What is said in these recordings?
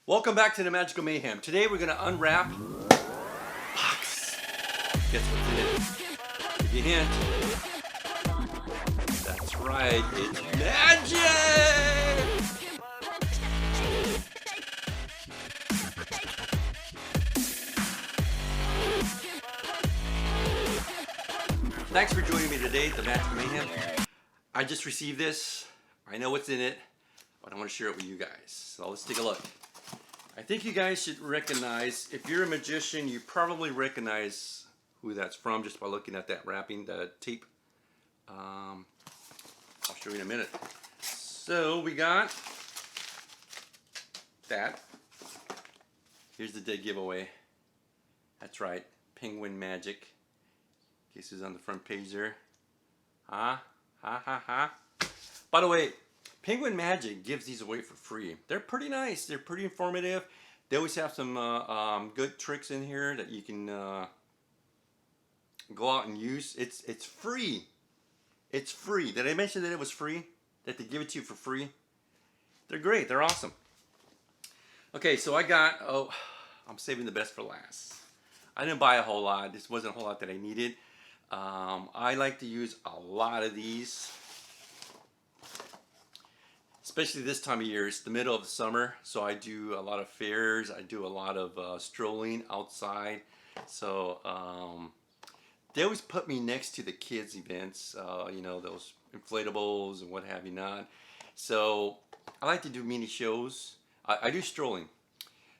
Welcome back to the Magical Mayhem. Today we're gonna unwrap box. Guess what's in it? Give you a hint. That's right, it's magic! Thanks for joining me today at the Magical Mayhem. I just received this. I know what's in it, but I want to share it with you guys. So let's take a look. I think you guys should recognize, if you're a magician, you probably recognize who that's from just by looking at that wrapping, the tape. I'll show you in a minute. So we got that. Here's the dead giveaway. That's right, Penguin Magic. This is on the front page there. Ha, ha, ha, ha. By the way, Penguin Magic gives these away for free. They're pretty nice. They're pretty informative. They always have some good tricks in here that you can go out and use. It's free. It's free. Did I mention that it was free? That they give it to you for free? They're great. They're awesome. Okay, so I got, I'm saving the best for last. I didn't buy a whole lot. This wasn't a whole lot that I needed. I like to use a lot of these. Especially this time of year. It's the middle of the summer, so I do a lot of fairs. I do a lot of strolling outside. So they always put me next to the kids events, you know, those inflatables and what have you not. So I like to do mini shows. I do strolling.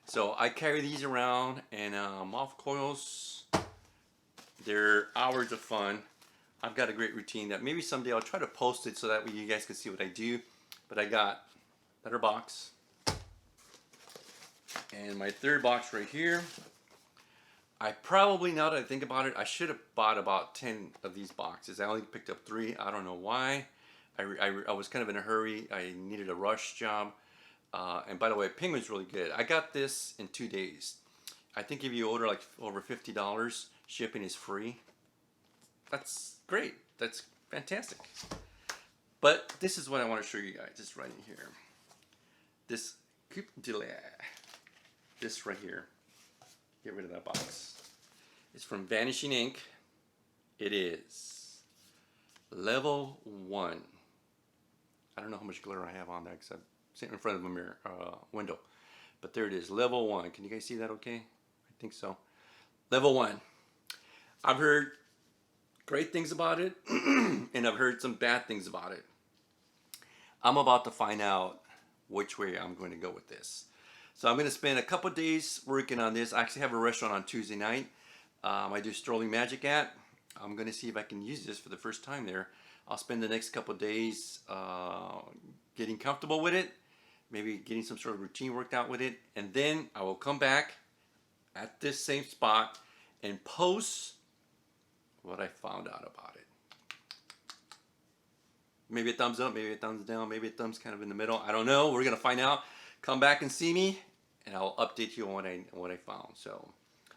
So I carry these around, and off coils, they're hours of fun. I've got a great routine that maybe someday I'll try to post it so that way you guys can see what I do. But I got another box, and my third box right here. I probably, now that I think about it, I should have bought about 10 of these boxes. I only picked up 3. I don't know why. I was kind of in a hurry. I needed a rush job. And by the way, Penguin's really good. I got this in 2 days. I think if you order like over $50, shipping is free. That's great. That's fantastic. But this is what I want to show you guys. This right in here. This right here. Get rid of that box. It's from Vanishing Ink. It is level 1. I don't know how much glitter I have on there because I'm sitting in front of a mirror window. But there it is, level 1. Can you guys see that okay? I think so. Level 1. I've heard great things about it, and I've heard some bad things about it. I'm about to find out which way I'm going to go with this. So I'm going to spend a couple days working on this. I actually have a restaurant on Tuesday night. I do strolling magic at. I'm going to see if I can use this for the first time there. I'll spend the next couple days getting comfortable with it, maybe getting some sort of routine worked out with it, and then I will come back at this same spot and post what I found out about it. Maybe a thumbs up, maybe a thumbs down, maybe a thumbs kind of in the middle. I don't know. We're gonna find out. Come back and see me, and I'll update you on what I found. So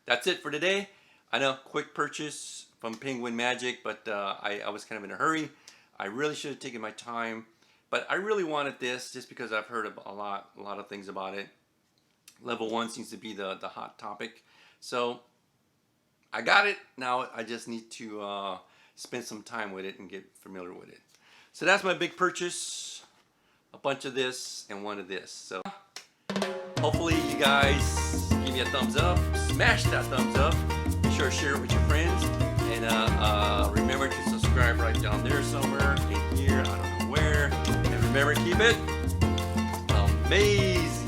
that's it for today. I know, quick purchase from Penguin Magic, but I was kind of in a hurry. I really should have taken my time, but I really wanted this just because I've heard a lot of things about it. Level 1 seems to be the hot topic. So I got it. Now I just need to spend some time with it and get familiar with it. So that's my big purchase. A bunch of this and one of this. So hopefully you guys give me a thumbs up. Smash that thumbs up. Be sure to share it with your friends. And remember to subscribe right down there somewhere. In here, I don't know where. And remember, keep it amazing.